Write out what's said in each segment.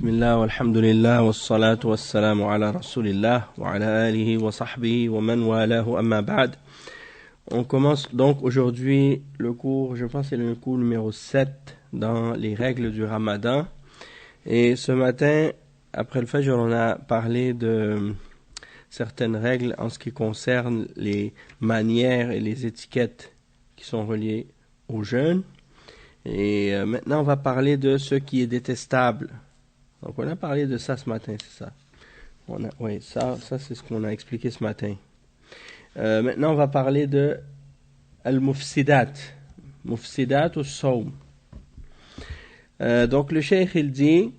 Bismillah, walhamdulillah, wassalatu wassalamu ala rasulillah, wa ala alihi wa sahbihi wa man walahu amma ba'd. On commence donc aujourd'hui le cours, je pense que c'est le cours numéro 7 dans les règles du Ramadan. Et ce matin, après le Fajr, on a parlé de certaines règles en ce qui concerne les manières et les étiquettes qui sont reliées au jeûne. Et maintenant, on va parler de ce qui est détestable. Donc, on a parlé de ça ce matin, c'est ça. Oui, ça c'est ce qu'on a expliqué ce matin. Maintenant, on va parler de al-mufsidat. Mufsidat ou sawm. Donc, le cheikh, il dit,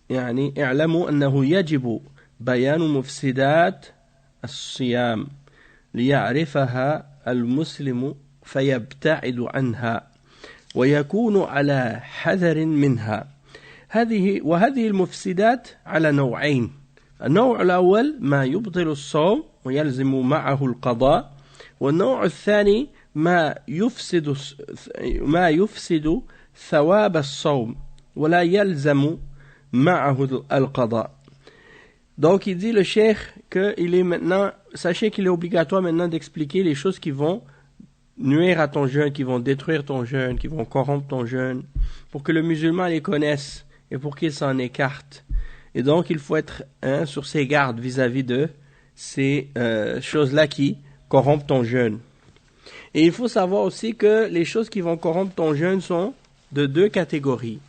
يعني اعلموا أنه يجب بيان مفسدات الصيام ليعرفها المسلم فيبتعد عنها ويكون على حذر منها. وهذه المفسدات على نوعين. النوع الأول ما يبطل الصوم ويلزم معه القضاء، والنوع الثاني ما يفسد ثواب الصوم ولا يلزم معه القضاء. Donc il dit le cheikh sachez qu'il est obligatoire maintenant d'expliquer les choses qui vont nuire à ton jeûne, qui vont détruire ton jeûne, qui vont corrompre ton jeûne, pour que le musulman les connaisse et pour qu'il s'en écarte. Et donc il faut être sur ses gardes vis-à-vis de ces choses-là qui corrompent ton jeûne. Et il faut savoir aussi que les choses qui vont corrompre ton jeûne sont de deux catégories.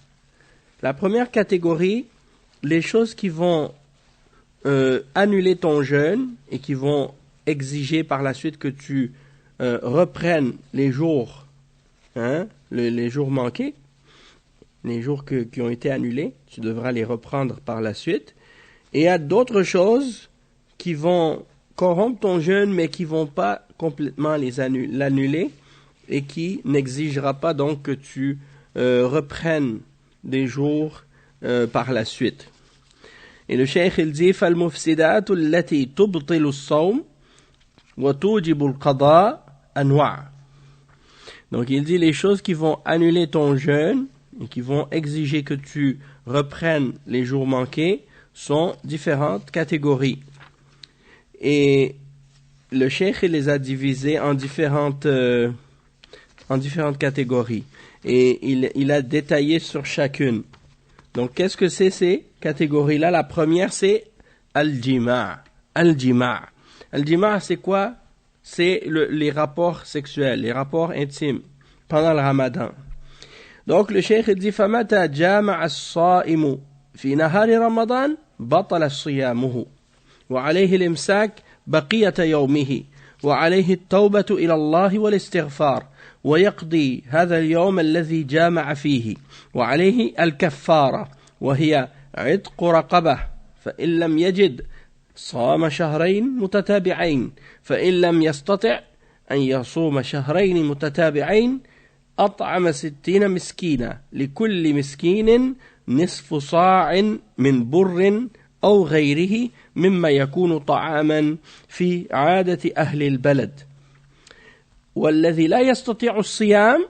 La première catégorie, les choses qui vont annuler ton jeûne et qui vont exiger par la suite que tu reprennes les jours, les jours manqués, les jours qui ont été annulés, tu devras les reprendre par la suite. Et il y a d'autres choses qui vont corrompre ton jeûne, mais qui ne vont pas complètement l'annuler et qui n'exigera pas donc que tu reprennes des jours par la suite. Et le cheikh il dit فالمفسدات التي تبطل الصوم وتوجب القضاء أنواع. Donc il dit les choses qui vont annuler ton jeûne et qui vont exiger que tu reprennes les jours manqués sont différentes catégories. Et le cheikh il les a divisées en différentes catégories. Et il a détaillé sur chacune. Donc, qu'est-ce que c'est ces catégories-là? La première, c'est al-jima'. Al-jima'. Al-jima', c'est quoi? C'est les rapports sexuels, les rapports intimes pendant le ramadan. Donc, le cheikh dit فَمَتَى جَامَعَ الصَّائِمُ فِي نَهَارِ رَمَضَانَ بَطَلَ صِيَامُهُ وعليه الإمساك بقية يومه وعليه التوبة إلى الله والاستغفار ويقضي هذا اليوم الذي جامع فيه وعليه الكفارة وهي عتق رقبة فإن لم يجد صام شهرين متتابعين فإن لم يستطع أن يصوم شهرين متتابعين أطعم 60 مسكينا لكل مسكين نصف صاع من بر أو غيره مما يكون طعاما في عادة أهل البلد. والذي لا يستطيع الصيام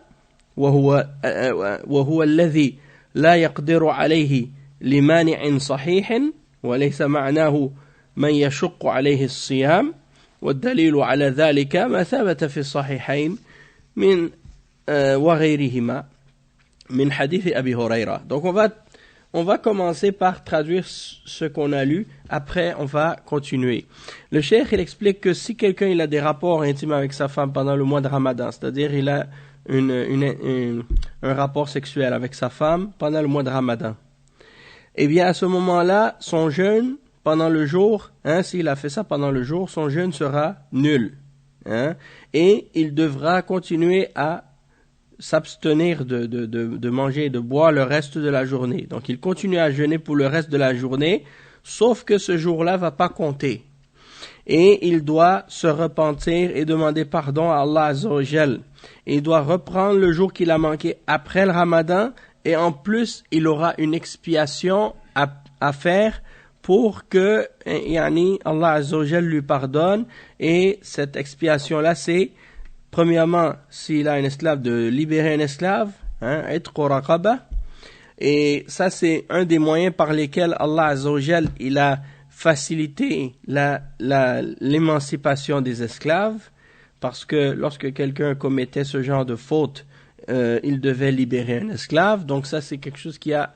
وهو الذي لا يقدر عليه لمانع صحيح وليس معناه من يشق عليه الصيام والدليل على ذلك ما ثبت في الصحيحين من وغيرهما من حديث أبي هريرة. Donc on va commencer par traduire ce qu'on a lu, après on va continuer. Le cheikh il explique que si quelqu'un il a des rapports intimes avec sa femme pendant le mois de Ramadan, c'est-à-dire il a un rapport sexuel avec sa femme pendant le mois de Ramadan, eh bien à ce moment-là, son jeûne pendant le jour, s'il a fait ça pendant le jour, son jeûne sera nul. Et il devra continuer à s'abstenir de manger et de boire le reste de la journée. Donc il continue à jeûner pour le reste de la journée, sauf que ce jour-là va pas compter. Et il doit se repentir et demander pardon à Allah Azza wa Jal. Et il doit reprendre le jour qu'il a manqué après le Ramadan, et en plus il aura une expiation à faire pour que Allah Azza wa Jal lui pardonne. Et cette expiation-là, c'est premièrement, s'il a un esclave, de libérer un esclave, être raqaba, Et ça, c'est un des moyens par lesquels Allah Azza wa Jal, il a facilité l'émancipation des esclaves, parce que lorsque quelqu'un commettait ce genre de faute, il devait libérer un esclave. Donc ça, c'est quelque chose qui a,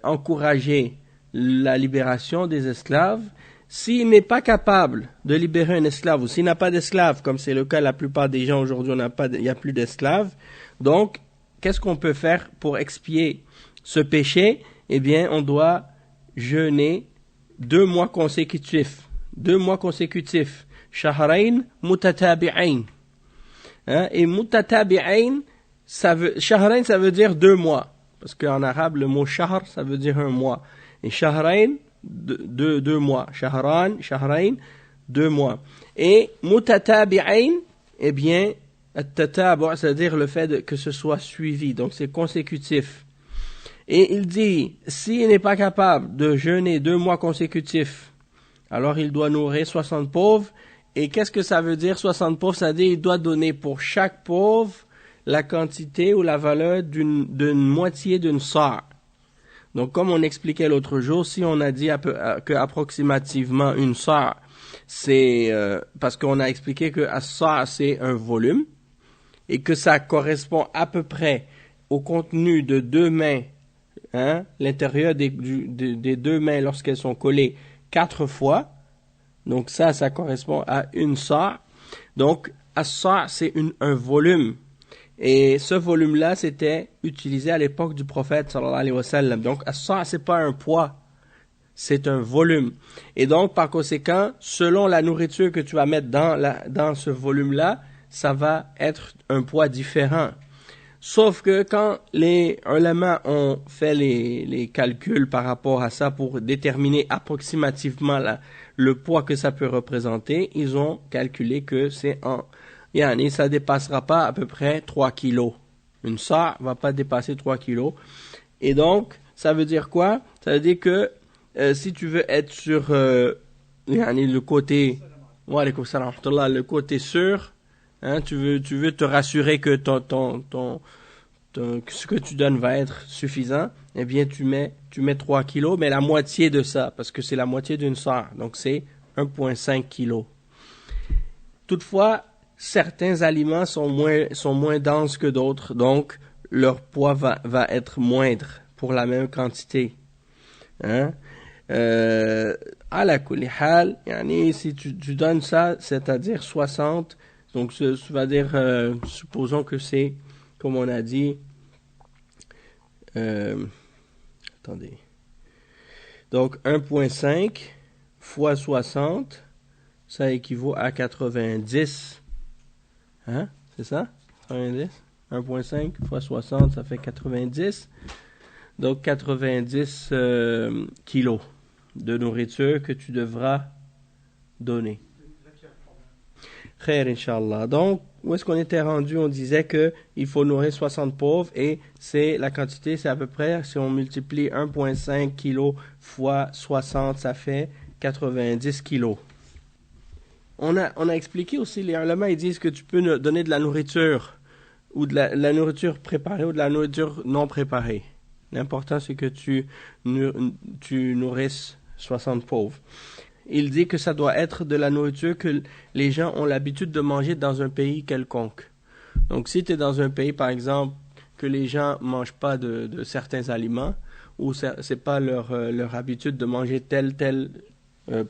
encouragé la libération des esclaves. S'il n'est pas capable de libérer un esclave, ou s'il n'a pas d'esclave, comme c'est le cas la plupart des gens aujourd'hui, il n'y a plus d'esclaves, donc qu'est-ce qu'on peut faire pour expier ce péché? Eh bien, on doit jeûner 2 mois consécutifs. 2 mois consécutifs. Shahrain mutatabi'ain. Hein? Et mutatabi'ain, shahrain, ça veut dire 2 mois. Parce qu'en arabe, le mot shahr, ça veut dire 1 mois. Et shahrain, 2 mois. Shahrain, 2 mois. Et mutatabi'ain, eh bien, at-tatabu', c'est-à-dire le fait que ce soit suivi. Donc, c'est consécutif. Et il dit, s'il n'est pas capable de jeûner 2 mois consécutifs, alors il doit nourrir 60 pauvres. Et qu'est-ce que ça veut dire 60 pauvres? Ça veut dire qu'il doit donner pour chaque pauvre la quantité ou la valeur d'une moitié d'une sa'. Donc comme on expliquait l'autre jour, si on a dit que approximativement une sa', c'est parce qu'on a expliqué que sa' c'est un volume et que ça correspond à peu près au contenu de 2 mains, hein, l'intérieur des 2 mains lorsqu'elles sont collées 4 fois. Donc ça correspond à une sa'. Donc as-sa' c'est un volume. Et ce volume-là, c'était utilisé à l'époque du prophète sallallahu alayhi wa sallam. Donc as-sa' c'est pas un poids, c'est un volume. Et donc par conséquent, selon la nourriture que tu vas mettre dans ce volume-là, ça va être un poids différent. Sauf que quand les ulama ont fait les calculs par rapport à ça pour déterminer approximativement le poids que ça peut représenter, ils ont calculé que ça dépassera pas à peu près 3 kilos. Une sa' va pas dépasser 3 kilos. Et donc, ça veut dire quoi? Ça veut dire que si tu veux être sur le côté, le côté sûr, hein, tu veux te rassurer que ce que tu donnes va être suffisant, eh bien tu mets 3 kilos, mais la moitié de ça, parce que c'est la moitié d'une sa', donc c'est 1,5 kilos. Toutefois, certains aliments sont moins denses que d'autres, donc leur poids va être moindre pour la même quantité. Hein? Ala kulli hal, si tu donnes ça, c'est-à-dire 60, donc ça va dire, supposons que c'est, comme on a dit, attendez, donc 1,5 fois 60, ça équivaut à 90, hein, c'est ça? 90, 1,5 fois 60, ça fait 90, donc 90 kilos de nourriture que tu devras donner. Khair, Inch'Allah. Donc, où est-ce qu'on était rendu? On disait que il faut nourrir 60 pauvres et la quantité, c'est à peu près, si on multiplie 1,5 kg fois 60, ça fait 90 kilos. On a expliqué aussi, les ulama, ils disent que tu peux donner de la nourriture, ou de la nourriture préparée, ou de la nourriture non préparée. L'important, c'est que tu nourrisses 60 pauvres. Il dit que ça doit être de la nourriture que les gens ont l'habitude de manger dans un pays quelconque. Donc, si tu es dans un pays, par exemple, que les gens mangent pas de certains aliments, ou c'est pas leur habitude de manger tel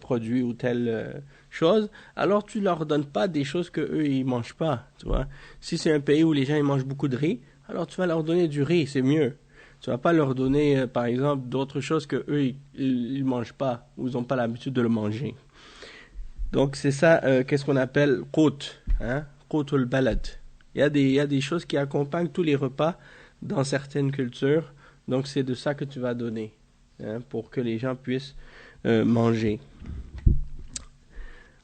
produit ou telle chose, alors tu leur donnes pas des choses que eux ils mangent pas, tu vois. Si c'est un pays où les gens ils mangent beaucoup de riz, alors tu vas leur donner du riz, c'est mieux. Tu vas pas leur donner, par exemple, d'autres choses que eux ils mangent pas ou ils ont pas l'habitude de le manger. Donc c'est ça, qu'est-ce qu'on appelle qout, hein, qoutul balad. Il y a des choses qui accompagnent tous les repas dans certaines cultures. Donc c'est de ça que tu vas donner, hein, pour que les gens puissent manger.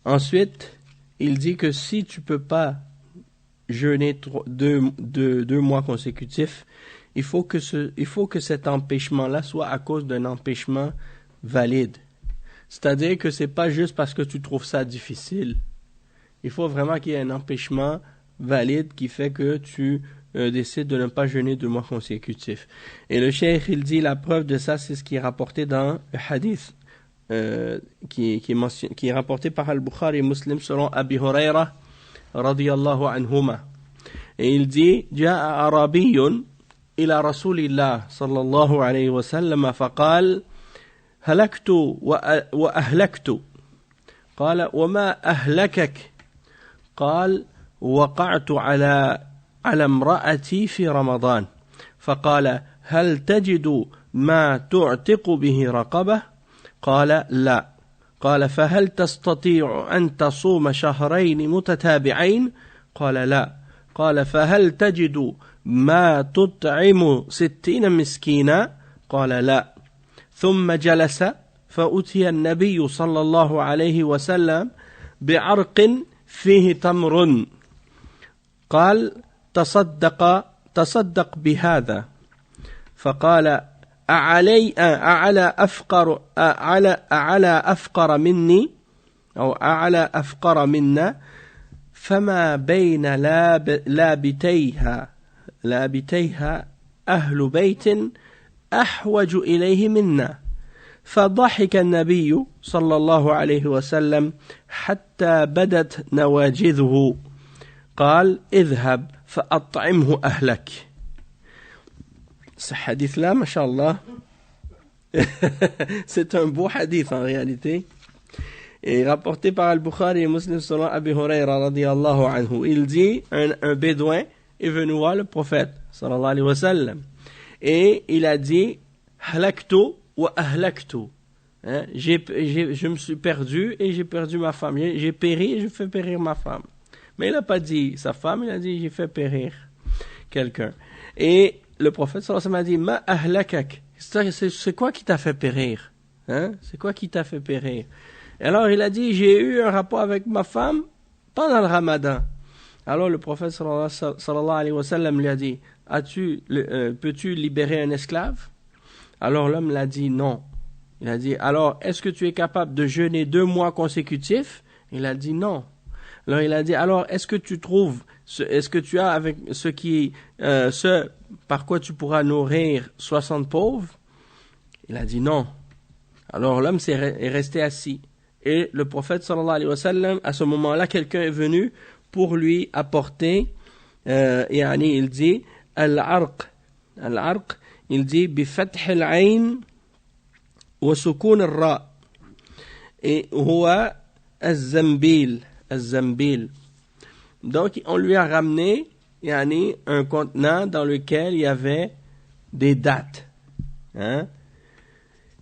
Ensuite, il dit que si tu peux pas jeûner 2 mois consécutifs, il faut que cet empêchement-là soit à cause d'un empêchement valide. C'est-à-dire que c'est pas juste parce que tu trouves ça difficile. Il faut vraiment qu'il y ait un empêchement valide qui fait que tu décide de ne pas jeûner 2 mois consécutifs. Et le cheikh, il dit la preuve de ça, c'est ce qui est rapporté dans le hadith, qui est rapporté par Al-Bukhari et Muslim selon Abi Huraira radiyallahu anhuma. Et il dit Ja'a Arabiyyun ila Rasulillah sallallahu alayhi wa sallam faqal halaktu wa ahlaktu. قال وما أهلكك قال وقعت على امرأتي في رمضان فقال هل تجد ما تعتق به رقبة قال لا قال فهل تستطيع أن تصوم شهرين متتابعين قال لا قال فهل تجد ما تطعم 60 مسكينا قال لا ثم جلس فأتي النبي صلى الله عليه وسلم بعرق فيه تمر قال تصدق بهذا فقال أعلى أفقر مني أو أعلى أفقر منا فما بين لابتيها أهل بيت أحوج إليه منا فضحك النبي صلى الله عليه وسلم حتى بدت نواجذه قال اذهب فأطعمه أهلك. Ce hadith-là, mashallah, c'est un beau hadith en réalité, et rapporté par Al-Bukhari et Muslim selon Abi Huraira radiyallahu anhu. Il dit, un bédouin est venu voir le prophète sallallahu alayhi wa sallam, et il a dit halaktu wa ahlaktu. Je me suis perdu et j'ai perdu ma femme. J'ai péri et je fais périr ma femme. Mais il n'a pas dit sa femme, il a dit j'ai fait périr quelqu'un. Et le prophète sallallahu alayhi wa sallam a dit ma ahlakak. C'est quoi qui t'a fait périr? C'est quoi qui t'a fait périr? Et alors il a dit j'ai eu un rapport avec ma femme pendant le ramadan. Alors le prophète sallallahu alayhi wa sallam lui a dit peux-tu libérer un esclave? Alors l'homme l'a dit non. Il a dit alors est-ce que tu es capable de jeûner 2 mois consécutifs? Il a dit non. Alors il a dit alors est-ce que tu as avec ce par quoi tu pourras nourrir 60 pauvres? Il a dit non. Alors l'homme est resté assis. Et le prophète sallallahu alayhi wa sallam, à ce moment-là, quelqu'un est venu pour lui apporter, il dit al-arq, il dit بفتح العين وسكون الراء et هو الزنبيل. Donc on lui a ramené un contenant dans lequel il y avait des dattes.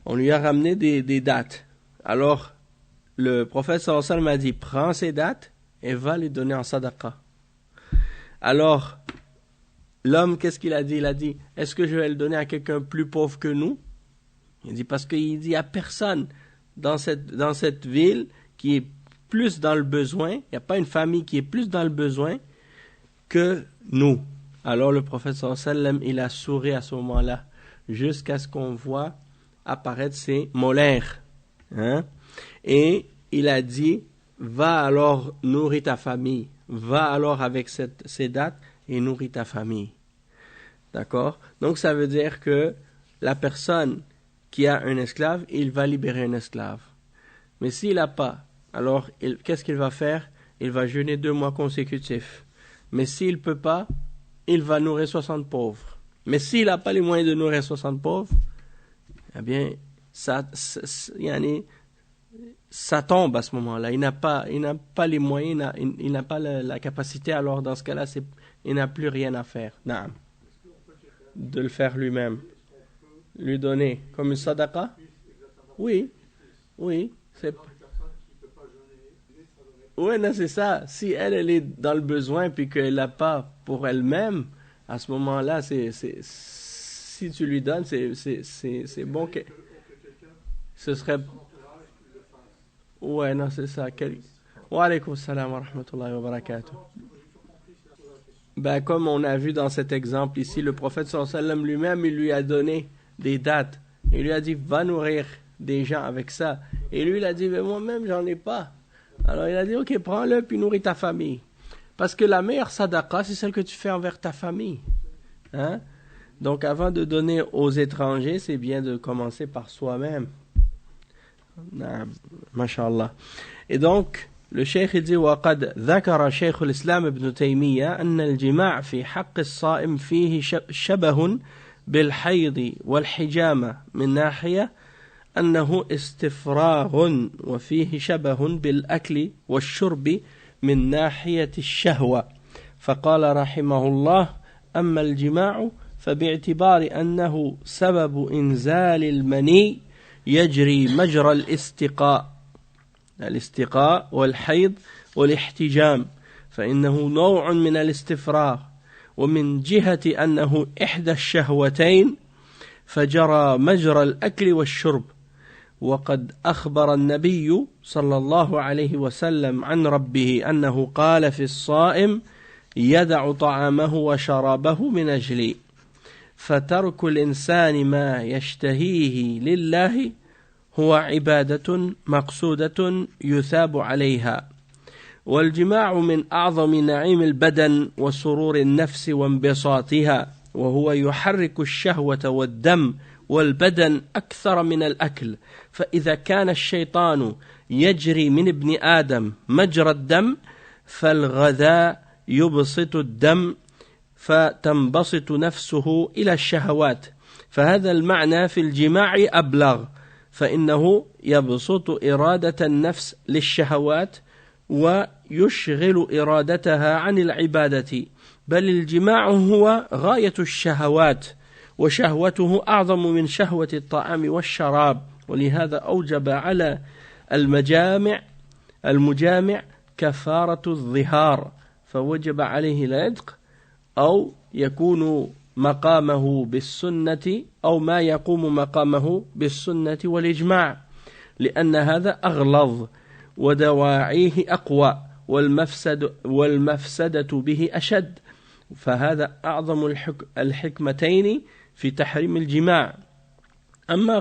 On lui a ramené des dattes. Alors le prophète sallallahu alayhi wa sallam a dit prends ces dattes et va les donner en sadaqa. Alors l'homme, qu'est-ce qu'il a dit? Il a dit, est-ce que je vais le donner à quelqu'un plus pauvre que nous? Il dit, parce qu'il dit, il n'y a personne dans cette ville qui est plus dans le besoin. Il n'y a pas une famille qui est plus dans le besoin que nous. Alors le prophète sallallahu alayhi wa sallam, il a souri à ce moment-là, jusqu'à ce qu'on voit apparaître ses molaires. Et il a dit, va alors nourrir ta famille. Va alors avec ces dates et nourrit ta famille. D'accord? Donc ça veut dire que la personne qui a un esclave, il va libérer un esclave. Mais s'il n'a pas, alors qu'est-ce qu'il va faire? Il va jeûner 2 mois consécutifs. Mais s'il ne peut pas, il va nourrir 60 pauvres. Mais s'il n'a pas les moyens de nourrir 60 pauvres, eh bien, ça tombe à ce moment-là. Il n'a pas les moyens, il n'a pas la capacité, alors dans ce cas-là, il n'a plus rien à faire. Naam. De le faire lui-même. Lui donner comme une sadaqa? Oui. C'est non, c'est ça. Si elle est dans le besoin puis qu'elle n'a pas pour elle-même, à ce moment-là, si tu lui donnes, c'est bon que ce serait. Ouais, non, c'est ça. Wa alaykoum salam wa rahmatullahi wa barakatuh. Ben, comme on a vu dans cet exemple ici, le prophète sallallahu alayhi wa sallam lui-même, il lui a donné des dates. Il lui a dit, va nourrir des gens avec ça. Et lui, il a dit, mais moi-même, j'en ai pas. Alors il a dit, ok, prends-le, puis nourris ta famille. Parce que la meilleure sadaqa, c'est celle que tu fais envers ta famille. Hein? Donc avant de donner aux étrangers, c'est bien de commencer par soi-même. Masha'Allah. Et donc, le cheikh dit وقد ذكر شيخ الإسلام ابن تيمية أن الجماع في حق الصائم فيه شبه بالحيض والحجامة من ناحية أنه استفراغ وفيه شبه بالأكل والشرب من ناحية الشهوة فقال رحمه الله أما الجماع فباعتبار أنه سبب إنزال المني يجري مجرى الاستقاء والحيض والاحتجام فإنه نوع من الاستفراغ ومن جهة أنه إحدى الشهوتين فجرى مجرى الأكل والشرب وقد أخبر النبي صلى الله عليه وسلم عن ربه أنه قال في الصائم يدع طعامه وشرابه من أجلي فترك الإنسان ما يشتهيه لله هو عبادة مقصودة يثاب عليها والجماع من أعظم نعيم البدن وسرور النفس وانبساطها وهو يحرك الشهوة والدم والبدن أكثر من الأكل فإذا كان الشيطان يجري من ابن آدم مجرى الدم فالغذاء يبسط الدم فتنبسط نفسه إلى الشهوات فهذا المعنى في الجماع أبلغ فإنه يبسط إرادة النفس للشهوات ويشغل إرادتها عن العبادة بل الجماع هو غاية الشهوات وشهوته أعظم من شهوة الطعام والشراب ولهذا أوجب على المجامع كفارة الظهار فوجب عليه العتق أو يكون مقامه بالسنة أو ما يقوم مقامه بالسنة والإجماع لأن هذا أغلظ ودواعيه أقوى والمفسدة به أشد فهذا أعظم الحكمتين في تحريم الجماع أما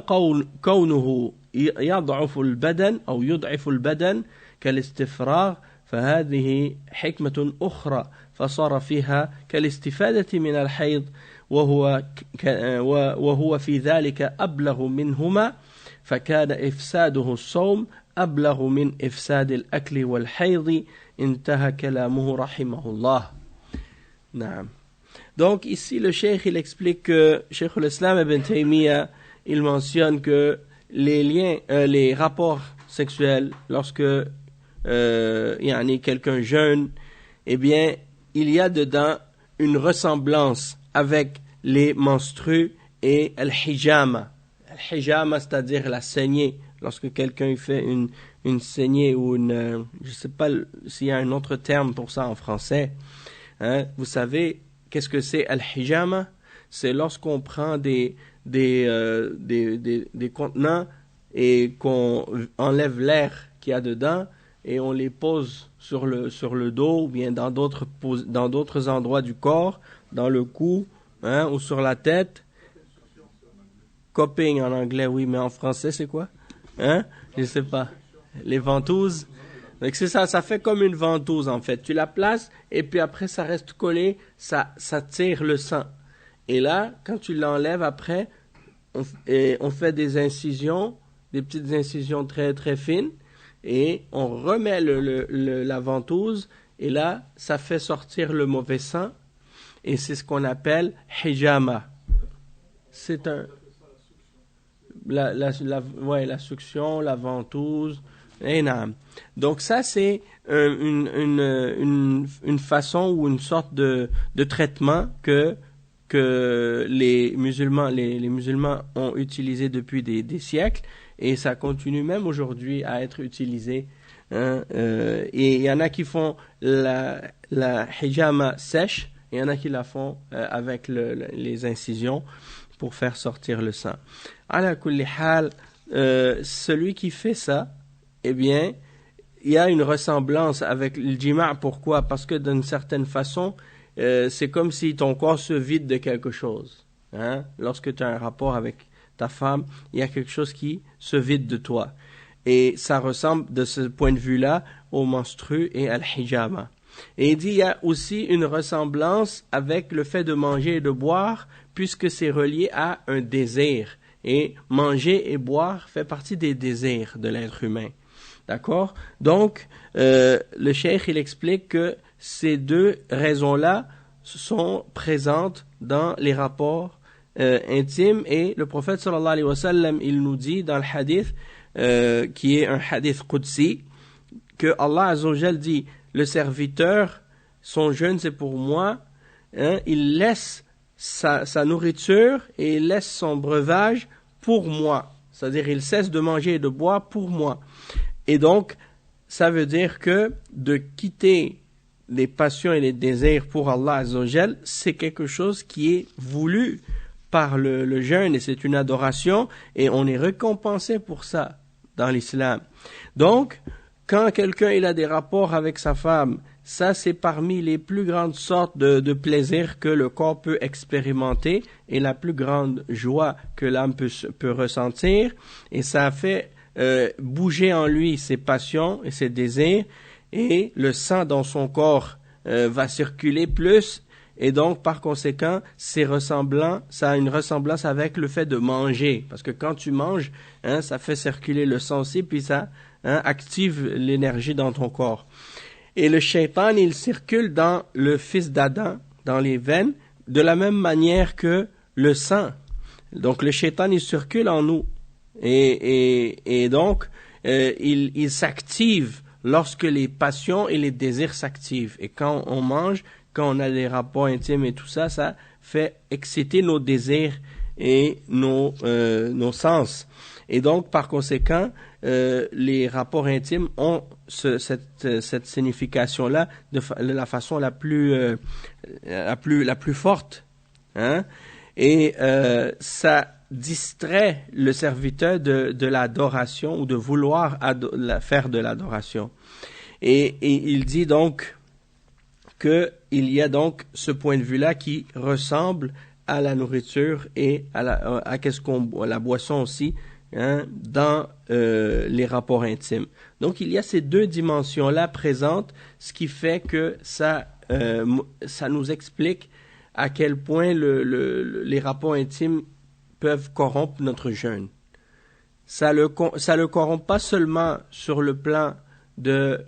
كونه يضعف البدن أو يضعف البدن كالاستفراغ فهذه حكمة أخرى فصار فيها كالاستفادة من الحيض وهو في ذلك أبلغ منهما فكان إفساده الصوم أبلغ من إفساد الأكل والحيض انتهى كلامه رحمه الله. نعم. Donc ici le cheikh il explique que Cheikh l'Islam Ibn Taymiyyah il mentionne que les rapports sexuels lorsque quelqu'un jeûne eh bien il y a dedans une ressemblance avec les menstrues et al-hijama. Al-hijama c'est-à-dire la saignée lorsque quelqu'un fait une saignée ou une je sais pas s'il y a un autre terme pour ça en français. Hein? Vous savez qu'est-ce que c'est al-hijama? C'est lorsqu'on prend des contenants et qu'on enlève l'air qu'il y a dedans et on les pose sur le dos ou bien dans d'autres endroits du corps, dans le cou, hein, ou sur la tête. Cupping en anglais, oui, mais en français c'est quoi? Hein? Je sais pas. Les ventouses. Donc c'est ça, ça fait comme une ventouse en fait. Tu la places et puis après ça reste collé, ça tire le sang. Et là, quand tu l'enlèves après, on fait des incisions, des petites incisions très très fines et on remet la ventouse et là, ça fait sortir le mauvais sang et c'est ce qu'on appelle hijama. C'est la succion, la ventouse. Donc ça c'est une façon ou une sorte de traitement que les musulmans ont utilisé depuis des siècles et ça continue même aujourd'hui à être utilisé. Hein, et il y en a qui font la hijama sèche et il y en a qui la font avec les incisions pour faire sortir le sang. Ala kulli hal, celui qui fait ça, eh bien, il y a une ressemblance avec le jima'. Pourquoi? Parce que d'une certaine façon, c'est comme si ton corps se vide de quelque chose. Hein? Lorsque tu as un rapport avec ta femme, il y a quelque chose qui se vide de toi. Et ça ressemble de ce point de vue-là au menstru et al-hijama. Et il dit, il y a aussi une ressemblance avec le fait de manger et de boire, puisque c'est relié à un désir. Et manger et boire fait partie des désirs de l'être humain. D'accord? Donc, le cheikh, il explique que ces deux raisons-là sont présentes dans les rapports intimes, et le prophète sallallahu alayhi wa sallam, il nous dit dans le hadith, qui est un hadith qudsi, que Allah azza wa jal dit, le serviteur, son jeûne c'est pour moi, hein, il laisse sa nourriture et il laisse son breuvage pour moi. C'est-à-dire, il cesse de manger et de boire pour moi. Et donc, ça veut dire que de quitter les passions et les désirs pour Allah azza wa jal, c'est quelque chose qui est voulu par le jeûne, et c'est une adoration, et on est récompensé pour ça dans l'islam. Donc, quand quelqu'un il a des rapports avec sa femme, ça c'est parmi les plus grandes sortes de plaisirs que le corps peut expérimenter, et la plus grande joie que l'âme peut ressentir, et ça fait bouger en lui ses passions et ses désirs, et le sang dans son corps va circuler plus, et donc par conséquent ça a une ressemblance avec le fait de manger, parce que quand tu manges, hein, ça fait circuler le sang aussi, puis ça active l'énergie dans ton corps. Et le shaitan, il circule dans le fils d'Adam, dans les veines, de la même manière que le sang. Donc le shaitan, il circule en nous, et donc il s'active lorsque les passions et les désirs s'activent. Et quand on mange, quand on a des rapports intimes et tout ça, ça fait exciter nos désirs et nos sens. Et donc, par conséquent, les rapports intimes ont cette signification-là de la façon la plus forte, hein? Et ça distrait le serviteur de l'adoration, ou de vouloir faire de l'adoration. Et il dit donc qu'il y a donc ce point de vue-là qui ressemble à la nourriture et à qu'est-ce qu'on boit, la boisson aussi, hein, dans les rapports intimes. Donc il y a ces deux dimensions-là présentes, ce qui fait que ça nous explique à quel point les rapports intimes peuvent corrompre notre jeûne. Ça le corrompt pas seulement sur le plan de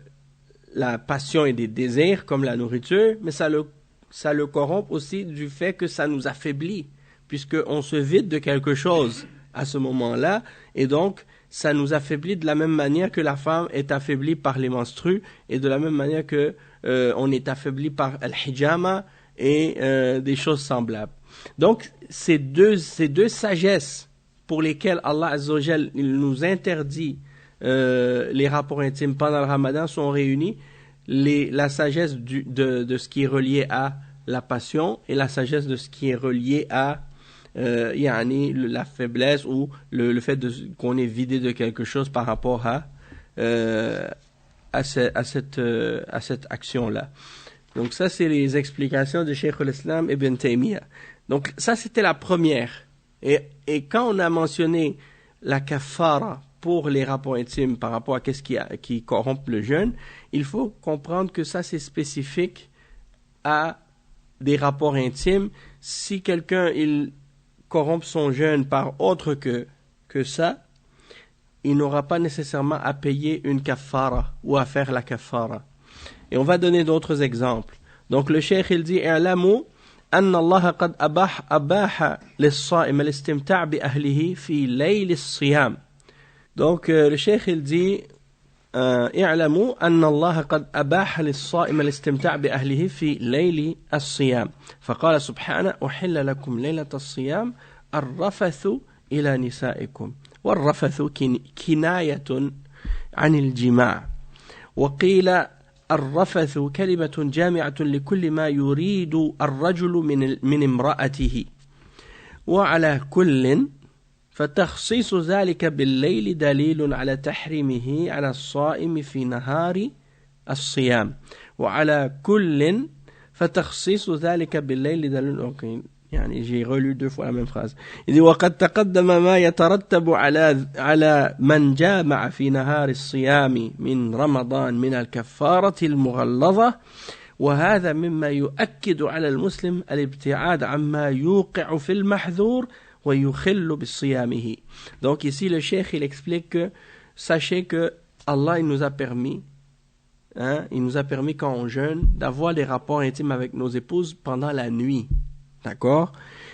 la passion et des désirs, comme la nourriture, mais ça le corrompt aussi du fait que ça nous affaiblit, puisqu'on se vide de quelque chose à ce moment-là, et donc ça nous affaiblit de la même manière que la femme est affaiblie par les menstrues, et de la même manière que on est affaibli par al-hijama et des choses semblables. Donc ces deux sagesses pour lesquelles Allah Azza wa Jal, il nous interdit les rapports intimes pendant le Ramadan sont réunis, la sagesse de ce qui est relié à la passion, et la sagesse de ce qui est relié à la faiblesse, ou le fait qu'on est vidé de quelque chose par rapport à cette action-là. Donc ça, c'est les explications de Cheikh al-Islam Ibn Taymiyyah. Donc ça, c'était la première. Et quand on a mentionné la kafara pour les rapports intimes par rapport à qu'est-ce qui corrompt le jeûne, il faut comprendre que ça, c'est spécifique à des rapports intimes. Si quelqu'un il corrompt son jeûne par autre que ça, il n'aura pas nécessairement à payer une kafara ou à faire la kafara. Et on va donner d'autres exemples. Donc le cheikh il dit اعلموا أن الله قد أباح للصائم الاستمتاع بأهله في ليل الصيام. Donc le cheikh il dit اعلموا أن الله قد أباح للصائم الاستمتاع بأهله في ليل الصيام فقال سبحانه أحل لكم ليلة الصيام الرفث إلى نسائكم والرفث كناية عن الجماع وقيل الرفث كلمة جامعة لكل ما يريد الرجل من امرأته وعلى كل فتخصيص ذلك بالليل دليل على تحريمه على الصائم في نهار الصيام وعلى كل فتخصيص ذلك بالليل دليل يعني j'ai relu deux fois la même phrase. Il dit وقد تقدم ما يترتب على من جامع في نهار الصيام من رمضان من الكفارة المغلظة وهذا مما يؤكد على المسلم الابتعاد عما يوقع في المحظور ويخل بصيامه. Donc ici le cheikh il explique que sachez que Allah il nous a permis quand on jeûne d'avoir des rapports intimes avec nos épouses pendant la nuit. D'accord?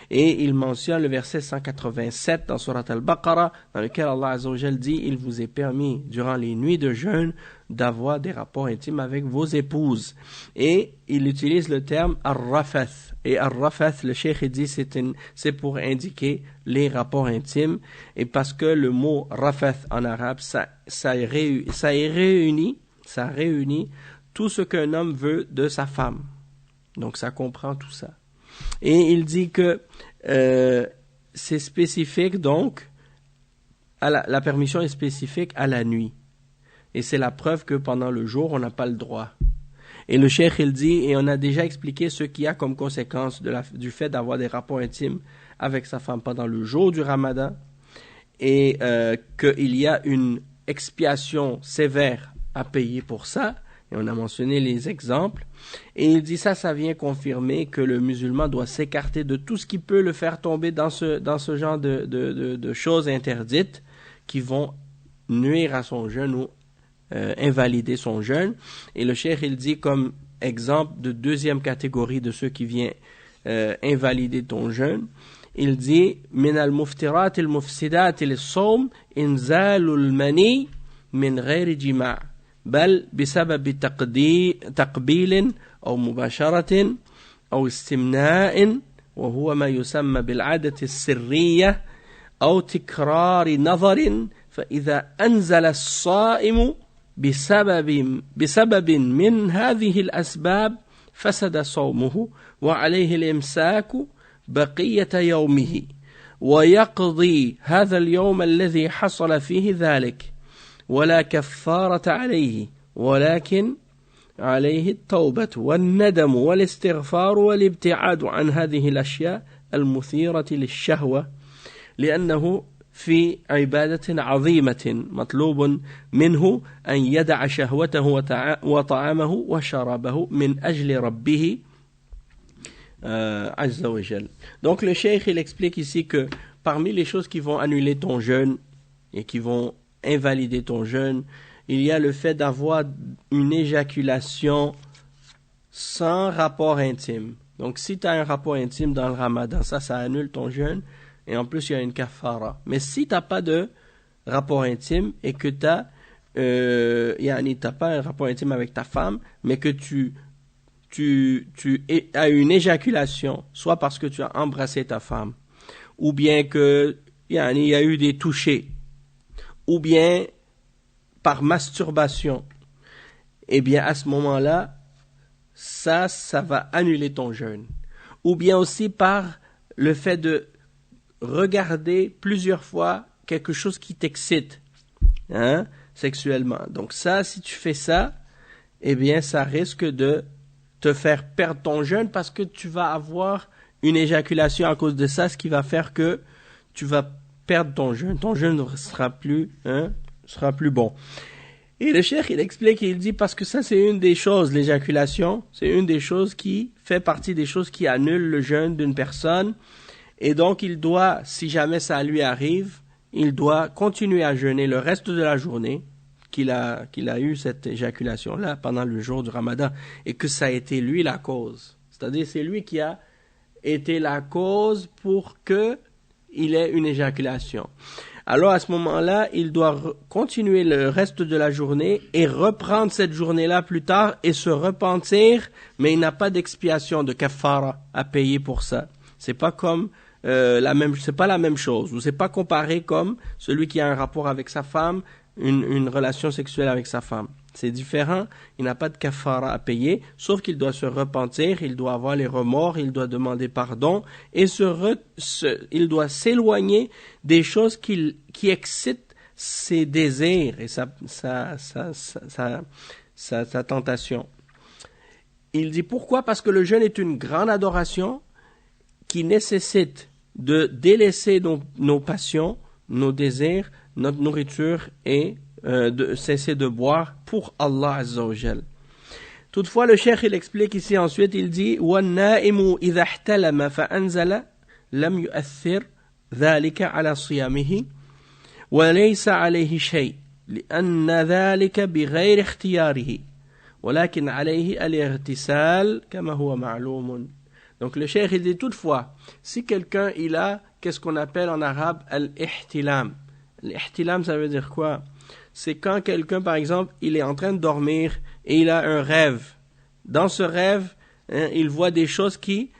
Et il mentionne le verset 187 dans Surat Al-Baqarah, dans lequel Allah Azza wa Jal dit: il vous est permis durant les nuits de jeûne d'avoir des rapports intimes avec vos épouses. Et il utilise le terme ar-rafath. Et ar-rafath, le cheikh dit, c'est pour indiquer les rapports intimes. Et parce que le mot rafath en arabe, ça réunit tout ce qu'un homme veut de sa femme. Donc ça comprend tout ça. Et il dit que c'est spécifique, donc, la permission est spécifique à la nuit. Et c'est la preuve que pendant le jour, on n'a pas le droit. Et le cheikh, il dit, et on a déjà expliqué ce qu'il y a comme conséquence du fait d'avoir des rapports intimes avec sa femme pendant le jour du Ramadan, et qu'il y a une expiation sévère à payer pour ça. Et on a mentionné les exemples. Et il dit ça vient confirmer que le musulman doit s'écarter de tout ce qui peut le faire tomber dans ce genre de choses interdites qui vont nuire à son jeûne ou invalider son jeûne. Et le cheikh il dit comme exemple de deuxième catégorie de ceux qui viennent invalider ton jeûne, il dit min al-muftirat al-mufsidat al-sawm inzal al-mani min ghayri jima' بل بسبب تقبيل أو مباشرة أو استمناء وهو ما يسمى بالعادة السرية أو تكرار نظر فإذا أنزل الصائم بسبب من هذه الأسباب فسد صومه وعليه الإمساك بقية يومه ويقضي هذا اليوم الذي حصل فيه ذلك ولا كفارة عليه ولكن عليه التوبة والندم والاستغفار والابتعاد عن هذه الأشياء المثيرة للشهوة لأنه في عبادة عظيمة مطلوب منه أن يدع شهوته وطعامه وشرابه من أجل ربه عز وجل. Donc le cheikh il explique ici que parmi les choses qui vont annuler ton jeûne et qui vont invalider ton jeûne, il y a le fait d'avoir une éjaculation sans rapport intime. Donc si tu as un rapport intime dans le ramadan, ça annule ton jeûne, et en plus il y a une kafara. Mais si tu n'as pas de rapport intime et que tu n'as pas un rapport intime avec ta femme, mais que tu as une éjaculation, soit parce que tu as embrassé ta femme, ou bien que il y a eu des touchés, ou bien par masturbation, eh bien à ce moment-là, ça va annuler ton jeûne. Ou bien aussi par le fait de regarder plusieurs fois quelque chose qui t'excite, sexuellement. Donc ça, si tu fais ça, eh bien ça risque de te faire perdre ton jeûne parce que tu vas avoir une éjaculation à cause de ça, ce qui va faire que tu vas perdre ton jeûne. Ton jeûne ne sera plus bon. Et le cheikh, il explique, il dit, parce que ça, c'est une des choses, l'éjaculation, c'est une des choses qui fait partie des choses qui annulent le jeûne d'une personne. Et donc, il doit, si jamais ça lui arrive, il doit continuer à jeûner le reste de la journée qu'il a eu cette éjaculation-là pendant le jour du Ramadan. Et que ça a été lui la cause. C'est-à-dire, c'est lui qui a été la cause pour que il ait une éjaculation. Alors à ce moment-là, il doit continuer le reste de la journée et reprendre cette journée-là plus tard et se repentir, mais il n'a pas d'expiation de kafara à payer pour ça. C'est pas comme c'est pas la même chose, ou c'est pas comparé comme celui qui a un rapport avec sa femme, une relation sexuelle avec sa femme. C'est différent, il n'a pas de kafara à payer, sauf qu'il doit se repentir, il doit avoir les remords, il doit demander pardon, et il doit s'éloigner des choses qui excitent ses désirs et sa tentation. Il dit pourquoi? Parce que le jeûne est une grande adoration qui nécessite de délaisser nos passions, nos désirs, notre nourriture et de cesser de boire pour Allah Azza wa Jal. Toutefois, le cheikh, il explique ici ensuite, il dit وَالنَّائِمُ إِذَا احْتَلَمَ فَأَنْزَلَ لَمْ يُؤَثِّرْ ذَلِكَ عَلَى صِيَامِهِ وَلَيْسَ عَلَيْهِ شَيْء لأن ذلك بغير اختياره ولكن عليه الاغتسال كما هو معلوم. Donc le cheikh il dit toutefois, si quelqu'un il a qu'est-ce qu'on appelle en arabe al-ihtilam. L'ihtilam ça veut dire quoi? C'est quand quelqu'un par exemple il est en train de dormir et il a un rêve. Dans ce rêve, il voit des choses qui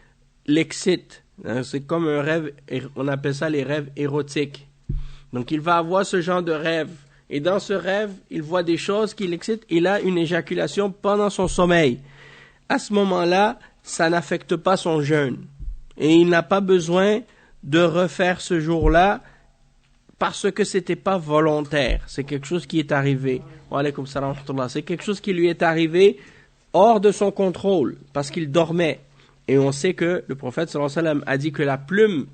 l'excitent. C'est comme un rêve, on appelle ça les rêves érotiques. Donc il va avoir ce genre de rêve. Et dans ce rêve, il voit des choses qui l'excitent. Il a une éjaculation pendant son sommeil. À ce moment-là, ça n'affecte pas son jeûne. Et il n'a pas besoin de refaire ce jour-là parce que c'était pas volontaire. C'est quelque chose qui est arrivé. Wa alaykoum salam wa rahmatullah. C'est quelque chose qui lui est arrivé hors de son contrôle parce qu'il dormait. Et on sait que le prophète sallallahu alayhi wa sallam a dit que la plume,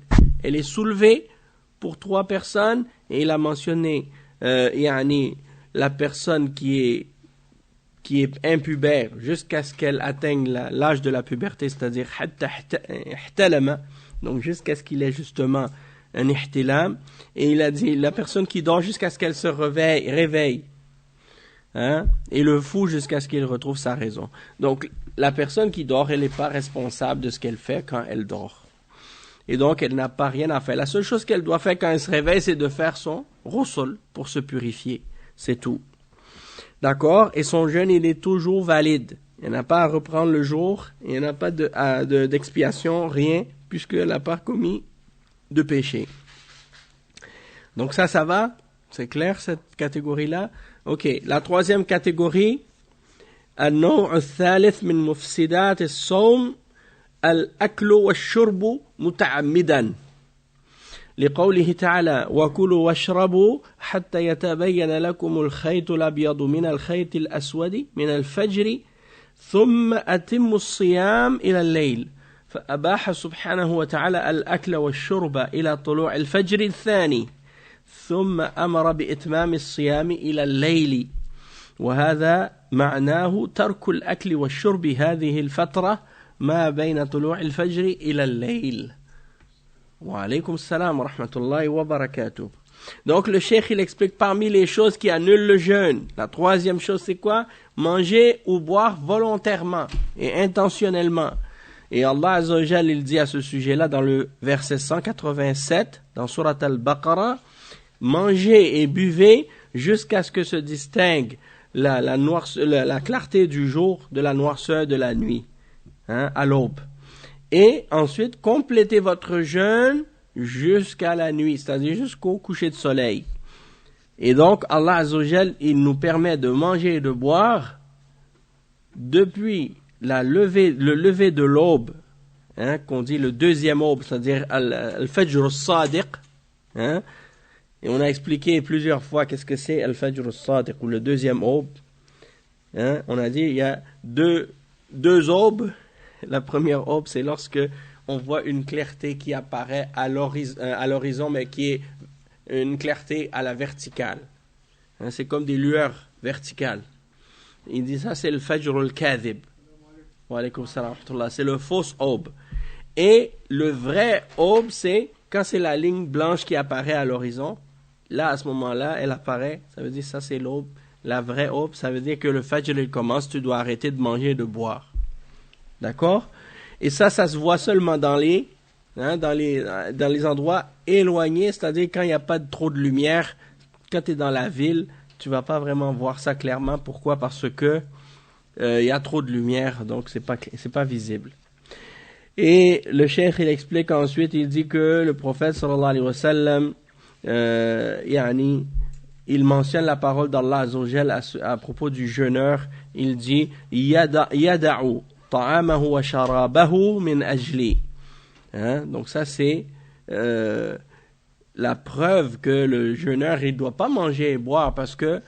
elle est soulevée pour 3 personnes et il a mentionné la personne qui est impubère jusqu'à ce qu'elle atteigne l'âge de la puberté, c'est-à-dire donc jusqu'à ce qu'il ait justement un ihtilam, et il a dit la personne qui dort jusqu'à ce qu'elle se réveille, et le fou jusqu'à ce qu'il retrouve sa raison. Donc la personne qui dort, elle n'est pas responsable de ce qu'elle fait quand elle dort. Et donc, elle n'a pas rien à faire. La seule chose qu'elle doit faire quand elle se réveille, c'est de faire son ghusl pour se purifier. C'est tout. D'accord? Et son jeûne, il est toujours valide. Il n'y en a pas à reprendre le jour. Il n'y en a pas d'expiation, rien, puisqu'elle n'a pas commis de péché. Donc ça va? C'est clair, cette catégorie-là? Ok. La 3e catégorie, النوع الثالث من مفسدات الصوم الأكل والشرب متعمدا لقوله تعالى وكلوا واشربوا حتى يتبين لكم الخيط الأبيض من الخيط الأسود من الفجر ثم أتموا الصيام إلى الليل فأباح سبحانه وتعالى الأكل والشرب إلى طلوع الفجر الثاني ثم أمر بإتمام الصيام إلى الليل وهذا معناه ترك الأكل والشرب هذه الفترة ما بين طلوع الفجر إلى الليل. وعليكم السلام ورحمة الله وبركاته. Donc le cheikh il explique parmi les choses qui annulent le jeûne. La 3e chose c'est quoi? Manger ou boire volontairement et intentionnellement. Et Allah Azza wa Jal il dit à ce sujet-là dans le verset 187 dans Surat Al-Baqarah, mangez et buvez jusqu'à ce que se distingue la clarté du jour de la noirceur de la nuit. À l'aube. Et ensuite, complétez votre jeûne jusqu'à la nuit, c'est-à-dire jusqu'au coucher de soleil. Et donc, Allah Azza wa Jal, il nous permet de manger et de boire depuis le lever de l'aube, qu'on dit le 2e aube, c'est-à-dire al-Fajr al-Sadiq. Et on a expliqué plusieurs fois qu'est-ce que c'est al-Fajr al-Sadiq, ou le 2e aube. On a dit il y a deux aubes. La première aube, c'est lorsque on voit une clarté qui apparaît à l'horizon, mais qui est une clarté à la verticale. C'est comme des lueurs verticales. Il dit ça, c'est le Fajr al-Kadhib. Wa alaykoum salam wa rahmatullah. C'est le fausse aube. Et le vrai aube, c'est quand c'est la ligne blanche qui apparaît à l'horizon. Là, à ce moment-là, elle apparaît. Ça veut dire ça, c'est l'aube. La vraie aube, ça veut dire que le Fajr, il commence. Tu dois arrêter de manger et de boire. D'accord? Et ça se voit seulement dans les endroits éloignés, c'est-à-dire quand il n'y a pas trop de lumière. Quand tu es dans la ville, tu vas pas vraiment voir ça clairement. Pourquoi? Parce que il y a trop de lumière, donc c'est pas visible. Et le cheikh, il explique ensuite, il dit que le prophète sallallahu alayhi wa sallam, il mentionne la parole d'Allah Azza wa Jal à propos du jeûneur. Il dit yada'u ta'amahu wa sharabahu min ajli. Donc ça c'est la preuve que le jeûneur il doit pas manger et boire parce que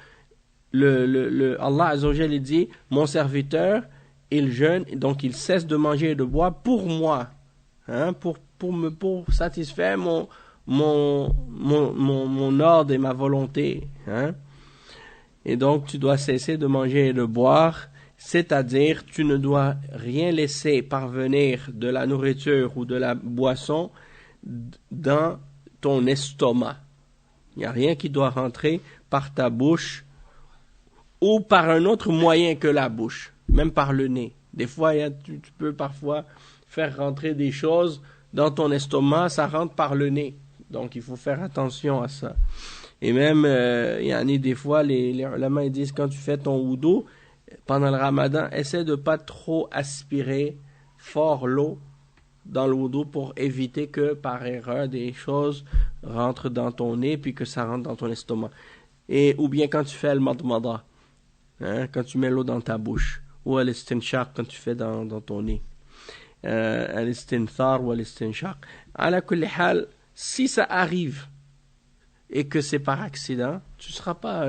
Allah Azza wa Jal il dit mon serviteur il jeûne donc il cesse de manger et de boire pour moi, pour satisfaire mon ordre et ma volonté, Et donc tu dois cesser de manger et de boire. C'est-à-dire, tu ne dois rien laisser parvenir de la nourriture ou de la boisson dans ton estomac. Il n'y a rien qui doit rentrer par ta bouche ou par un autre moyen que la bouche, même par le nez. Des fois, tu peux parfois faire rentrer des choses dans ton estomac, ça rentre par le nez. Donc, il faut faire attention à ça. Et même, il y en a des fois, les ulama disent, quand tu fais ton wudu, pendant le ramadan, essaie de pas trop aspirer fort l'eau dans le wudu pour éviter que, par erreur, des choses rentrent dans ton nez puis que ça rentre dans ton estomac. Ou bien quand tu fais le madmada, quand tu mets l'eau dans ta bouche, ou al-istinshaq quand tu fais dans ton nez. Al-istinthar ou al-istinshaq. Ala kulli hal, si ça arrive et que c'est par accident, tu ne seras pas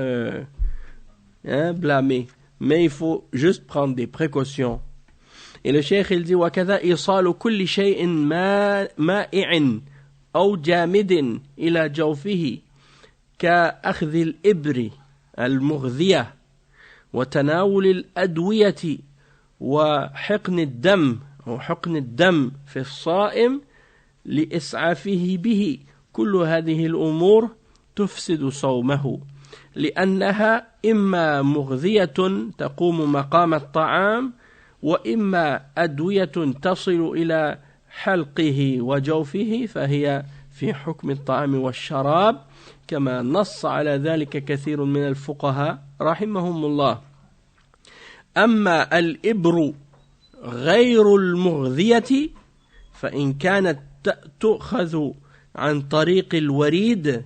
blâmé. Mais il faut juste prendre des précautions. Et le cheikh il dit وَكَذَا إِيصَالُ كُلِّ شَيْءٍ مَائِعٍ أو جامد إلى جوفه كأخذ الإبر المغذية وتناول الأدوية وحقن الدم أو حقن الدم في الصائم لإسعافه به كل هذه الأمور تفسد صومه لأنها إما مغذية تقوم مقام الطعام وإما أدوية تصل إلى حلقه وجوفه فهي في حكم الطعام والشراب كما نص على ذلك كثير من الفقهاء رحمهم الله. أما الإبر غير المغذية فإن كانت تؤخذ عن طريق الوريد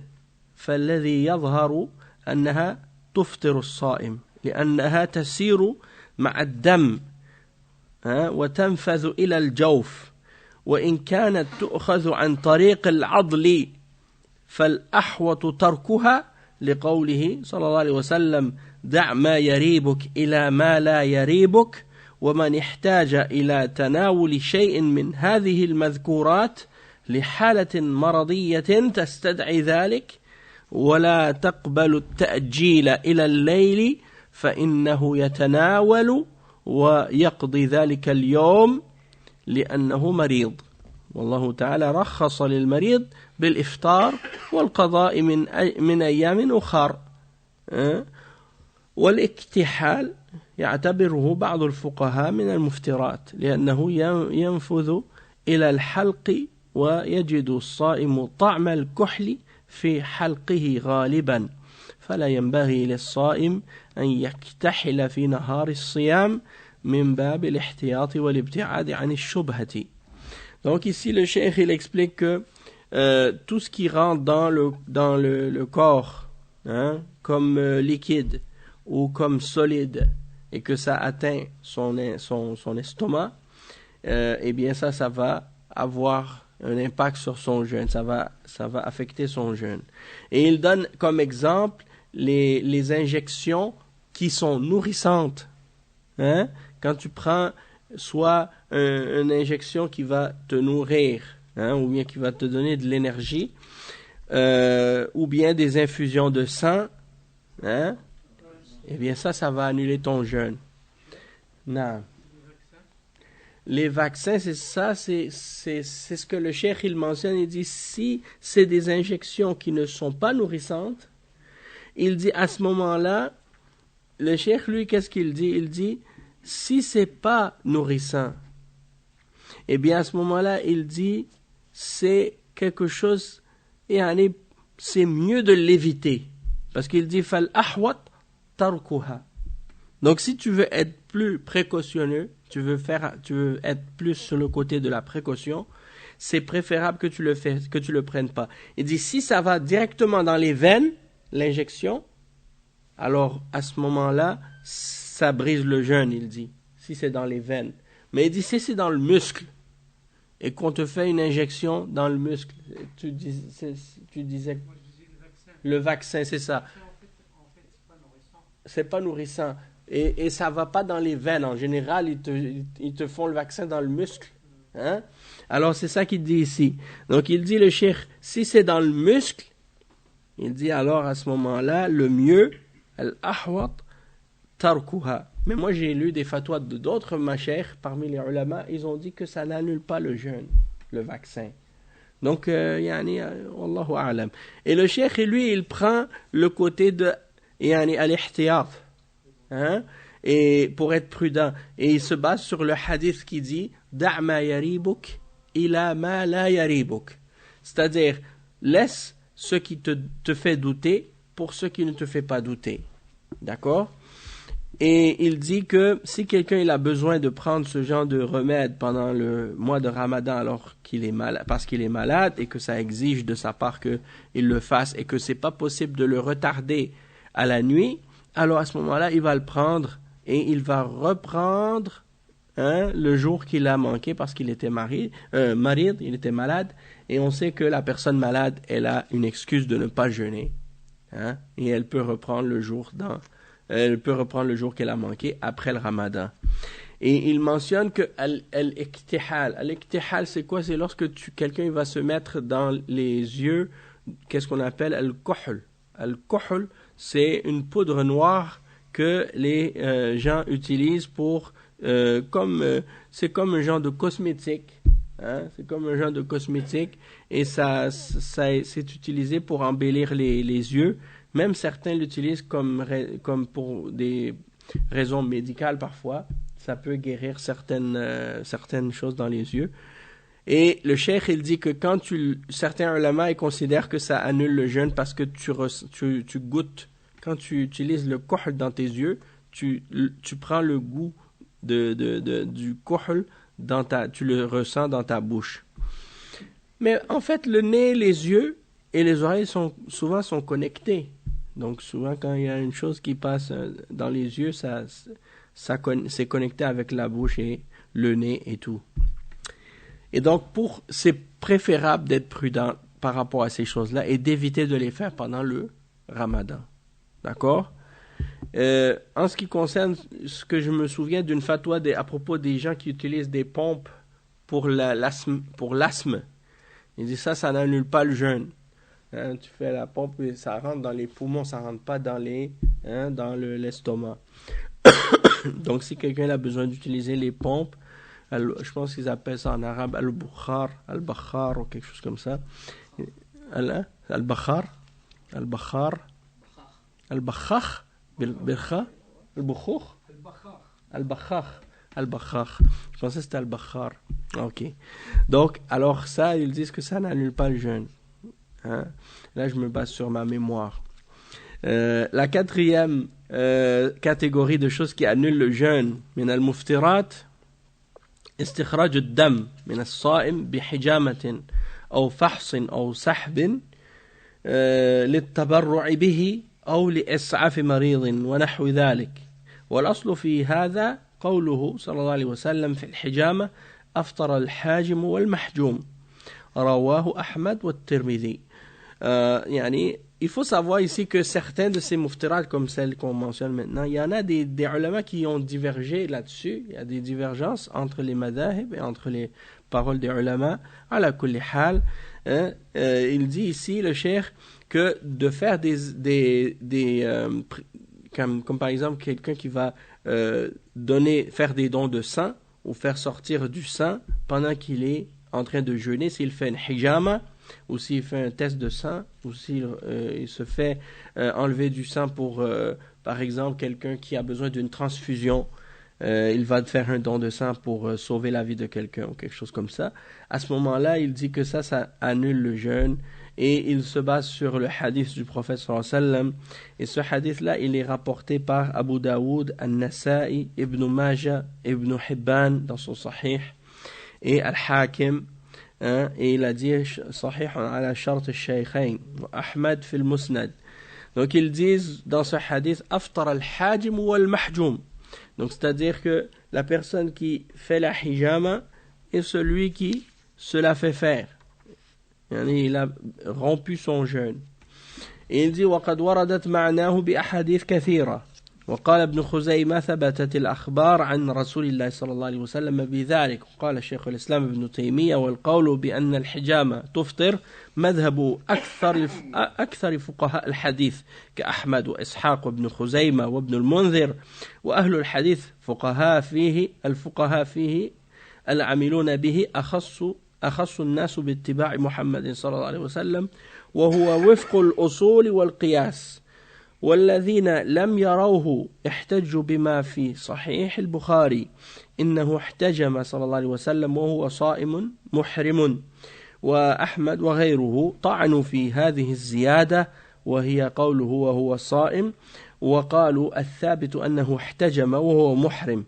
فالذي يظهر أنها تفطر الصائم لأنها تسير مع الدم وتنفذ إلى الجوف وإن كانت تؤخذ عن طريق العضل فالأحوط تركها لقوله صلى الله عليه وسلم دع ما يريبك إلى ما لا يريبك ومن احتاج إلى تناول شيء من هذه المذكورات لحالة مرضية تستدعي ذلك ولا تقبل التأجيل إلى الليل فإنه يتناول ويقضي ذلك اليوم لأنه مريض. والله تعالى رخص للمريض بالإفطار والقضاء من أيام أخر. والاكتحال يعتبره بعض الفقهاء من المفترات لأنه ينفذ إلى الحلق ويجد الصائم طعم الكحل في حلقه غالبا فلا ينبغي للصائم أن يكتحل في نهار الصيام من باب الاحتياط والابتعاد عن الشبهة. Donc ici le cheikh il explique que tout ce qui rentre dans le corps comme liquide ou comme solide et que ça atteint son estomac, eh bien ça va avoir un impact sur son jeûne, ça va affecter son jeûne. Et il donne comme exemple les injections qui sont nourrissantes. Quand tu prends soit une injection qui va te nourrir, ou bien qui va te donner de l'énergie, ou bien des infusions de sang, eh bien ça va annuler ton jeûne. Non. Les vaccins, c'est ça, c'est ce que le cheikh il mentionne. Il dit si c'est des injections qui ne sont pas nourrissantes, il dit à ce moment-là, le cheikh lui qu'est-ce qu'il dit? Il dit si c'est pas nourrissant, eh bien à ce moment-là il dit c'est quelque chose et c'est mieux de l'éviter parce qu'il dit fal ahwat tarkuha. Donc si tu veux être plus précautionneux, tu veux être plus sur le côté de la précaution, c'est préférable que tu le prennes pas. Il dit si ça va directement dans les veines, l'injection, alors à ce moment-là, ça brise le jeûne, il dit, si c'est dans les veines. Mais il dit si c'est dans le muscle et qu'on te fait une injection dans le muscle, tu disais le vaccin, c'est ça. En fait, c'est pas nourrissant. Et ça va pas dans les veines. En général, ils te font le vaccin dans le muscle. Alors, c'est ça qu'il dit ici. Donc, il dit, le cheikh, si c'est dans le muscle, il dit alors à ce moment-là, le mieux, al-ahwat tarkuha. Mais moi j'ai lu des fatwas d'autres mashayikh parmi les ulama, ils ont dit que ça n'annule pas le jeûne, le vaccin. Donc wallahu a'lam. Et le cheikh lui il prend le côté de al-ihtiyat, hein, et pour être prudent, et il se base sur le hadith qui dit da' ma yaribuk ila ma la yaribuk, c'est-à-dire laisse ce qui te fait douter pour ce qui ne te fait pas douter. D'accord? Et il dit que si quelqu'un il a besoin de prendre ce genre de remède pendant le mois de Ramadan alors qu'il est malade, parce qu'il est malade et que ça exige de sa part qu'il le fasse et que c'est pas possible de le retarder à la nuit, alors à ce moment-là il va le prendre et il va reprendre le jour qu'il a manqué parce qu'il était marid, il était malade, et on sait que la personne malade elle a une excuse de ne pas jeûner, hein, et elle peut reprendre le jour qu'elle a manqué après le Ramadan. Et il mentionne que al-iktihal, c'est quoi? C'est lorsque quelqu'un va se mettre dans les yeux, qu'est-ce qu'on appelle al-kuhl. Al-kuhl, c'est une poudre noire que les gens utilisent pour c'est comme un genre de cosmétique, hein? C'est comme un genre de cosmétique, et ça c'est utilisé pour embellir les yeux. Même certains l'utilisent comme pour des raisons médicales parfois. Ça peut guérir certaines choses dans les yeux. Et le cheikh, il dit que certains ulama, ils considèrent que ça annule le jeûne parce que tu goûtes. Quand tu utilises le kohl dans tes yeux, tu prends le goût du kohl tu le ressens dans ta bouche. Mais en fait, le nez, les yeux et les oreilles souvent connectés. Donc souvent quand il y a une chose qui passe dans les yeux, c'est connecté avec la bouche et le nez et tout. Et donc c'est préférable d'être prudent par rapport à ces choses-là et d'éviter de les faire pendant le Ramadan. D'accord? En ce qui concerne ce que je me souviens d'une fatwa à propos des gens qui utilisent des pompes pour l'asthme. Il dit ça n'annule pas le jeûne. Hein, tu fais la pompe et ça rentre dans les poumons, ça rentre pas dans l'estomac. Donc si quelqu'un a besoin d'utiliser les pompes, je pense qu'ils appellent ça en arabe al-bakhar ou quelque chose comme ça. Al-bakhar, al-bakhar, bilkha, al-bukhoukh, al-bakhar. Je pensais que c'était al-bakhar. Ok. Donc alors ça, ils disent que ça n'annule pas le jeûne. Hein? Là, je me base sur ma mémoire. La quatrième catégorie de choses qui annulent le jeûne, min al-muftirat, istikhraj ad-dam min as-sa'im bi hijamatin aw fahsin aw sahbin للتبرع به أو لإسعاف مريض ونحو ذلك. والأصل في هذا قوله صلى الله عليه وسلم في الحجامة أفطر الحاجم والمحجوم. رواه أحمد والترمذي. Il faut savoir ici que certains de ces muftirats, comme celles qu'on mentionne maintenant, il y en a des ulama qui ont divergé là-dessus. Il y a des divergences entre les madhahib et entre les paroles des ulama. Ala kulli hal, il dit ici, le cheikh, que de faire comme par exemple quelqu'un qui va faire des dons de sang ou faire sortir du sang pendant qu'il est en train de jeûner, s'il fait une hijama, ou s'il fait un test de sang, ou s'il se fait enlever du sang pour, par exemple, quelqu'un qui a besoin d'une transfusion, il va faire un don de sang pour sauver la vie de quelqu'un, ou quelque chose comme ça. À ce moment-là, il dit que ça annule le jeûne, et il se base sur le hadith du prophète sallallahu alayhi wa sallam. Et ce hadith-là, il est rapporté par Abu Daoud, An-Nasa'i, Ibn Majah, Ibn Hibban dans son Sahih, et Al-Hakim, et il a dit Sahih ala shart al-shaykhayn wa Ahmad fi al-Musnad. Donc ils disent dans ce hadith aftar al-hajim wal mahjum. Donc c'est-à-dire que la personne qui fait la hijama est celui qui se la fait faire. Il a rompu son jeûne. Et il dit وقد وردت معناه بأحاديث كثيرة. وقال ابن خزيمة ثبتت الأخبار عن رسول الله صلى الله عليه وسلم بذلك. وقال شيخ الإسلام ابن تيمية والقول بأن الحجامة تفطر مذهب أكثر فقهاء الحديث كأحمد وإسحاق وابن خزيمة وابن المنذر. وأهل الحديث الفقهاء فيه العاملون به أخص الناس باتباع محمد صلى الله عليه وسلم وهو وفق الأصول والقياس. والذين لم يروه احتجوا بما في صحيح البخاري إنه احتجم صلى الله عليه وسلم وهو صائم محرم. وأحمد وغيره طعنوا في هذه الزيادة وهي قوله وهو صائم، وقالوا الثابت أنه احتجم وهو محرم.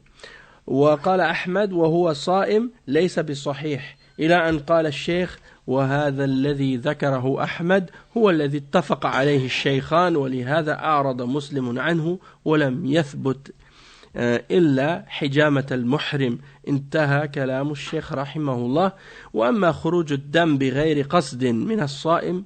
وقال أحمد وهو صائم ليس بصحيح، إلى أن قال الشيخ وهذا الذي ذكره أحمد هو الذي اتفق عليه الشيخان ولهذا أعرض مسلم عنه ولم يثبت إلا حجامة المحرم. انتهى كلام الشيخ رحمه الله. وأما خروج الدم بغير قصد من الصائم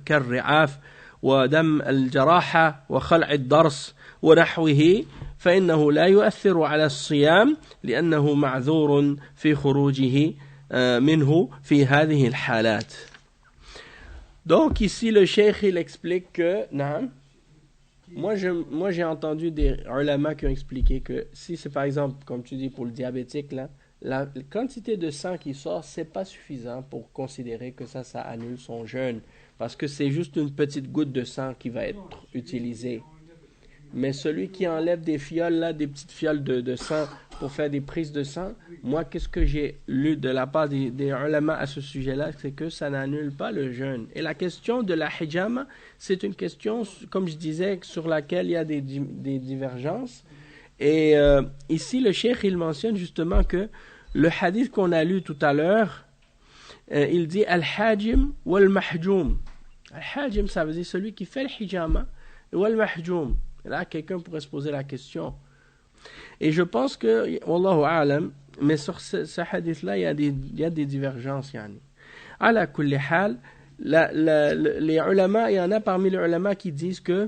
كالرعاف ودم الجراحة وخلع الضرس ونحوه فإنه لا يؤثر على الصيام لأنه معذور في خروجه منه في هذه الحالات. Donc ici le cheikh il explique que non, moi j'ai entendu des ulama qui ont expliqué que si c'est par exemple comme tu dis pour le diabétique là, la quantité de sang qui sort c'est pas suffisant pour considérer que ça annule son jeûne parce que c'est juste une petite goutte de sang qui va être utilisée. Mais celui qui enlève des fioles là, des petites fioles de sang pour faire des prises de sang, moi qu'est-ce que j'ai lu de la part des ulama à ce sujet-là, c'est que ça n'annule pas le jeûne. Et la question de la hijama, c'est une question, comme je disais, sur laquelle il y a des divergences. Et ici le cheikh il mentionne justement que le hadith qu'on a lu tout à l'heure, il dit al-hajim wal-mahjoum. Al-hajim ça veut dire celui qui fait le hijama, wal-mahjoum. Là, quelqu'un pourrait se poser la question. Et je pense que, wallahu a'lam, mais sur ce hadith-là, il y a des divergences. Yani. Ala kulli hal, les ulama, il y en a parmi les ulama qui disent que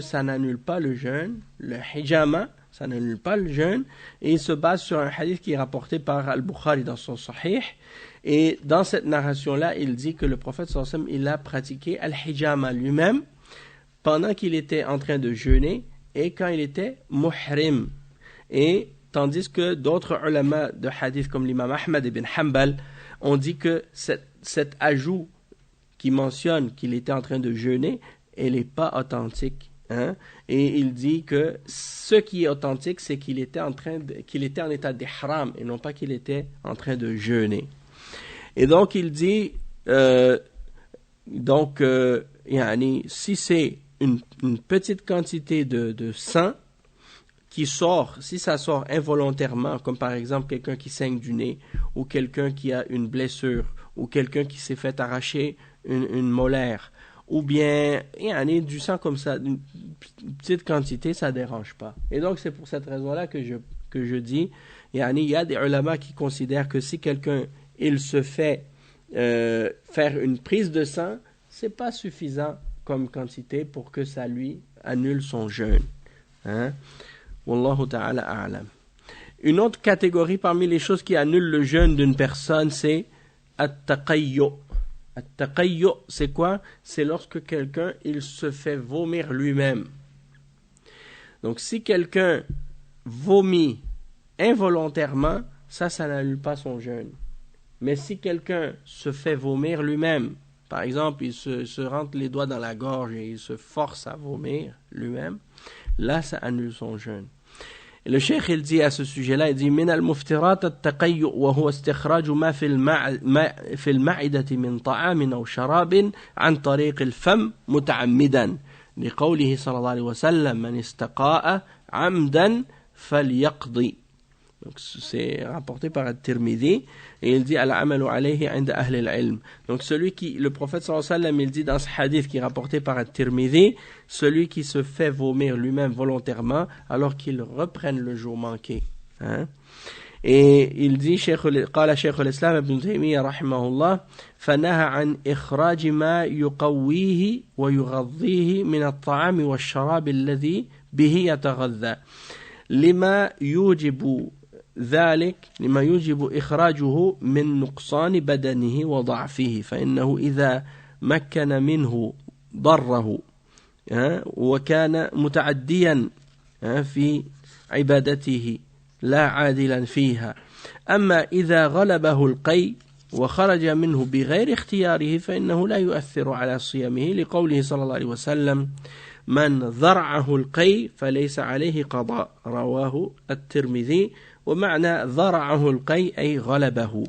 ça n'annule pas le jeûne, le hijama, ça n'annule pas le jeûne, et ils se basent sur un hadith qui est rapporté par Al-Bukhari dans son Sahih. Et dans cette narration-là, il dit que le prophète sallallahu alayhi wa sallam, il a pratiqué al-hijama lui-même pendant qu'il était en train de jeûner et quand il était muhrim. Et tandis que d'autres ulama de hadith comme l'imam Ahmad ibn Hanbal ont dit que cet ajout qui mentionne qu'il était en train de jeûner, elle n'est pas authentique. Hein? Et il dit que ce qui est authentique, c'est qu'il était en état d'ihram et non pas qu'il était en train de jeûner. Et donc il dit, si c'est une petite quantité de sang qui sort, si ça sort involontairement, comme par exemple quelqu'un qui saigne du nez, ou quelqu'un qui a une blessure, ou quelqu'un qui s'est fait arracher une molaire, ou bien du sang comme ça, une petite quantité, ça ne dérange pas. Et donc c'est pour cette raison-là que je dis, il y a des ulama qui considèrent que si quelqu'un il se fait faire une prise de sang, c'est pas suffisant comme quantité pour que ça lui annule son jeûne. Hein? Wallahu ta'ala a'lam. Une autre catégorie parmi les choses qui annulent le jeûne d'une personne, c'est at-taqayyu. At-taqayyu, c'est quoi? C'est lorsque quelqu'un il se fait vomir lui-même. Donc si quelqu'un vomit involontairement, ça n'annule pas son jeûne. Mais si quelqu'un se fait vomir lui-même, par exemple, il se rentre les doigts dans la gorge et il se force à vomir lui-même, là, ça annule son jeûne. Et le cheikh, il dit à ce sujet-là, il dit « Min al-muftirat at-taqayyu wa huwa istikhraju ma fi al-ma'idati min ta'amin aw sharabin an tariq al-fam muta'ammidan liqawlihi sallallahu alayhi wa sallam man istaqa'a 'amdan falyaqdi » Donc c'est rapporté par At-Tirmidhi et il dit al-amalu alayhi 'inda ahli al-ilm. Donc le prophète sallallahu alayhi wa sallam il dit dans ce hadith qui est rapporté par At-Tirmidhi, celui qui se fait vomir lui-même volontairement alors qu'il reprenne le jour manqué. Hein? Et il dit, قال شيخ الإسلام ابن تيمية رحمه الله فنهى عن إخراج ما يقويه ويغذيه من الطعام والشراب الذي به يتغذى لما يوجب إخراجه من نقصان بدنه وضعفه فإنه إذا مكن منه ضره وكان متعديا في عبادته لا عادلا فيها أما إذا غلبه القي وخرج منه بغير اختياره فإنه لا يؤثر على صيامه لقوله صلى الله عليه وسلم من ذرعه القي فليس عليه قضاء رواه الترمذي ومعنى ذرعه القي أي غلبه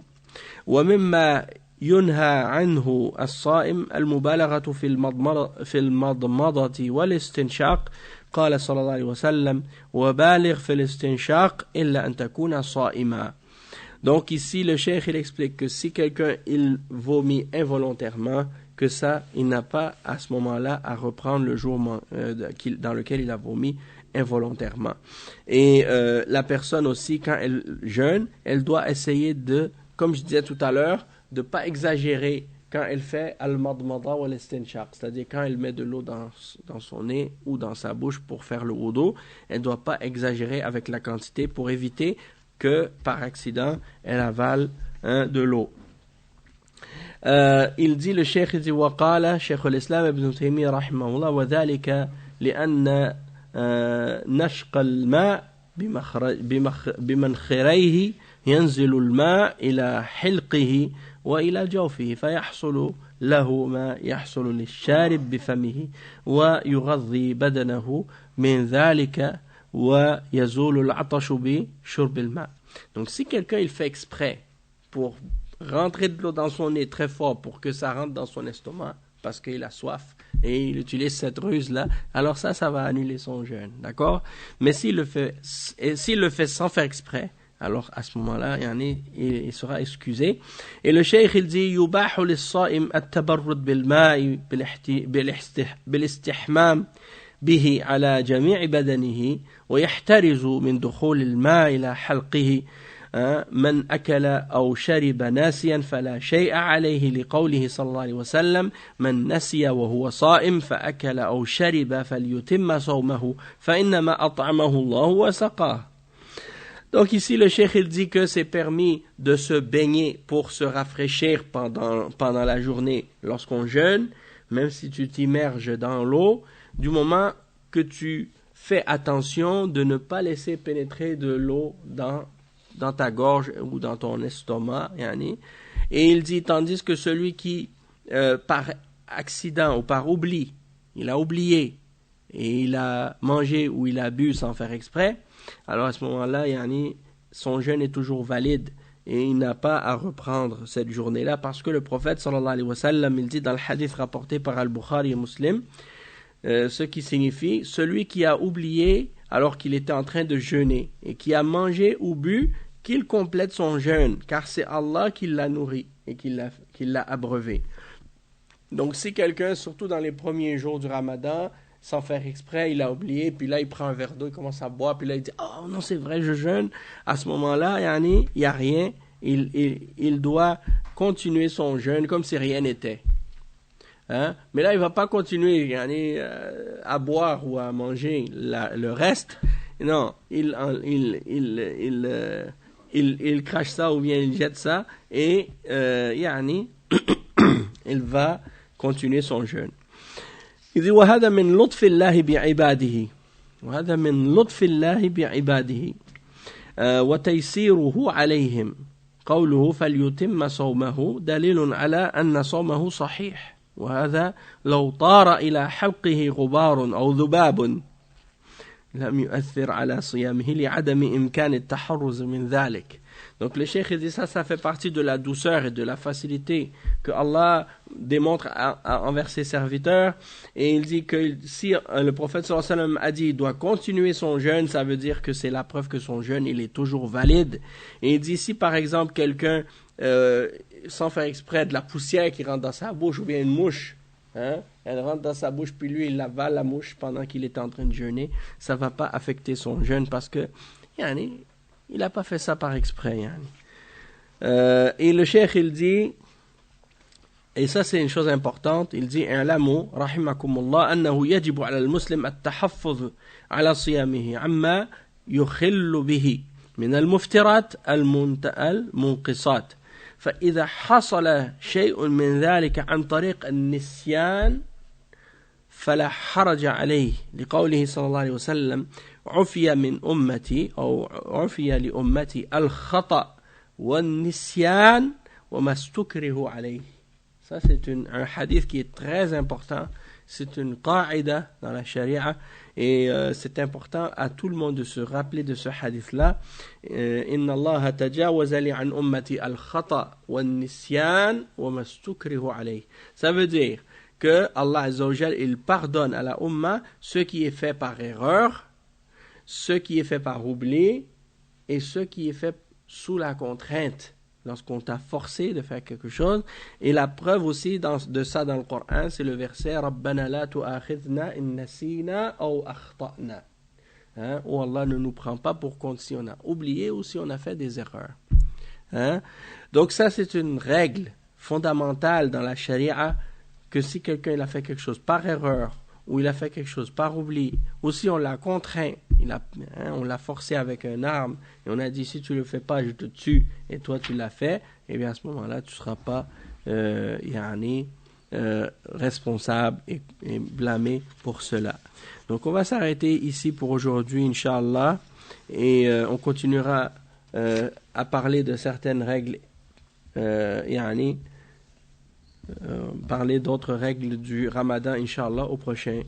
ومما ينهى عنه الصائم المبالغة في المضمضة والاستنشاق قال صلى الله عليه وسلم وبالغ في الاستنشاق إلا أن تكون صائما. Donc ici le cheikh il explique que si quelqu'un il vomit involontairement que ça il n'a pas à ce moment-là à reprendre le jour dans lequel il a vomi involontairement. Et la personne aussi quand elle jeûne elle doit essayer de, comme je disais tout à l'heure, de ne pas exagérer quand elle fait al-madmada ou al-istinshaq, c'est-à-dire quand elle met de l'eau dans son nez ou dans sa bouche pour faire le wudu, elle ne doit pas exagérer avec la quantité pour éviter que par accident elle avale de l'eau. Il dit le cheikh il dit وقال شيخ الإسلام ابن تيمية رحمه الله وذلك لأن نشق الماء بمنخريه ينزل الماء إلى حلقه وإلى جوفه فيحصل له ما يحصل للشارب بفمه ويغذي بدنه من ذلك ويزول العطش بشرب الماء. Donc si quelqu'un il fait exprès pour rentrer de l'eau dans son nez très fort pour que ça rentre dans son estomac parce qu'il a soif et il utilise cette ruse là, alors ça va annuler son jeûne, d'accord? Mais s'il le fait sans faire exprès, alors à ce moment-là il sera excusé. Et le cheikh il dit يباح للصائم التبرد بالماء بالاستحمام به على جميع بدنه ويحترز من دخول الماء إلى حلقه من أكل أو شرب ناسيا فلا شيء عليه لقوله صلى الله عليه وسلم من نسي وهو صائم فأكل أو شرب فليتم صومه فإنما أطعمه الله وسقاه. Donc ici le cheikh il dit que c'est permis de se baigner pour se rafraîchir pendant la journée lorsqu'on jeûne, même si tu t'immerges dans l'eau, du moment que tu fais attention de ne pas laisser pénétrer de l'eau dans ta gorge ou dans ton estomac. Et il dit, tandis que celui qui, par accident ou par oubli, il a oublié et il a mangé ou il a bu sans faire exprès, alors à ce moment-là, son jeûne est toujours valide et il n'a pas à reprendre cette journée-là parce que le prophète sallallahu alayhi wa sallam, il dit dans le hadith rapporté par Al-Bukhari et Muslim, ce qui signifie celui qui a oublié alors qu'il était en train de jeûner et qui a mangé ou bu, qu'il complète son jeûne, car c'est Allah qui l'a nourri et qui l'a abreuvé. Donc si quelqu'un, surtout dans les premiers jours du Ramadan, sans faire exprès, il a oublié, puis là il prend un verre d'eau, il commence à boire, puis là il dit « Oh non, c'est vrai, je jeûne », à ce moment-là, il n'y a rien, il doit continuer son jeûne comme si rien n'était. Mais là, il ne va pas continuer à boire ou à manger le reste. Non, il crache ça ou bien il jette ça et il va continuer son jeûne. Il dit وهذا من لطف الله بعباده وهذا من لطف الله بعباده وتيسيره عليهم قوله فليتم صومه دليل على أن صومه صحيح وهذا لو طار إلى حلقه غبار أو ذباب لم يؤثر على صيامه لعدم إمكان التحرز من ذلك. Donc le cheikh dit ça fait partie de la douceur et de la facilité que Allah démontre envers ses serviteurs, et il dit que si le prophète sallallahu alayhi wa sallam a dit il doit continuer son jeûne, ça veut dire que c'est la preuve que son jeûne il est toujours valide. Et il dit si par exemple quelqu'un sans faire exprès de la poussière qui rentre dans sa bouche ou bien une mouche, elle rentre dans sa bouche puis lui il avale la mouche pendant qu'il est en train de jeûner, ça va pas affecter son jeûne parce que il n'a pas fait ça par exprès. Et le cheikh, il dit, et ça c'est une chose importante, il dit اعلموا رحمكم الله أنه يجب على المسلم التحفظ على صيامه عما يخل به من المفترات المنقصات فإذا حصل شيء من ذلك عن طريق النسيان فلا حرج عليه لقوله صلى الله عليه وسلم عفي من أمتي أو عفي لأمتي الخطأ والنسيان وما استكره عليه. Ça, c'est un hadith qui est très important. C'est une qa'ida dans la sharia. Et c'est important à tout le monde de se rappeler de ce hadith-là. Inna Allah tajawaza li an ummati al-khata wa nisyan wa mastukrihu alayh. Ça veut dire que Allah Azza wa Jal, il pardonne à la umma ce qui est fait par erreur, ce qui est fait par oubli et ce qui est fait sous la contrainte. Lorsqu'on t'a forcé de faire quelque chose. Et la preuve aussi de ça dans le Coran, c'est le verset Rabbana la tu'akhidna in nasina aw akhta'na. Où Allah ne nous prend pas pour compte si on a oublié ou si on a fait des erreurs. Donc ça, c'est une règle fondamentale dans la charia, que si quelqu'un il a fait quelque chose par erreur, ou il a fait quelque chose par oubli, ou si on l'a contraint, on l'a forcé avec une arme, et on a dit si tu le fais pas, je te tue, et toi tu l'as fait, et bien à ce moment-là, tu ne seras pas responsable et blâmé pour cela. Donc on va s'arrêter ici pour aujourd'hui, Inch'Allah, et on continuera à parler de certaines règles, parler d'autres règles du Ramadan, Inch'Allah, au prochain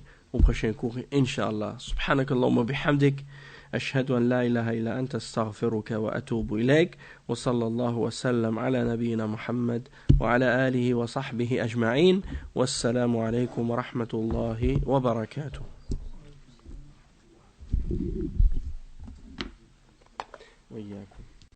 cours, Inch'Allah. Subhanakallahumma bihamdik, ashhadu an la ilaha illa anta astaghfiruka wa atubu ilayk, wa sallallahu wa sallam ala nabiyyina Muhammad wa ala alihi wa sahbihi ajma'in, wassalamu alaykum wa rahmatullahi wa barakatuh. وإياكم.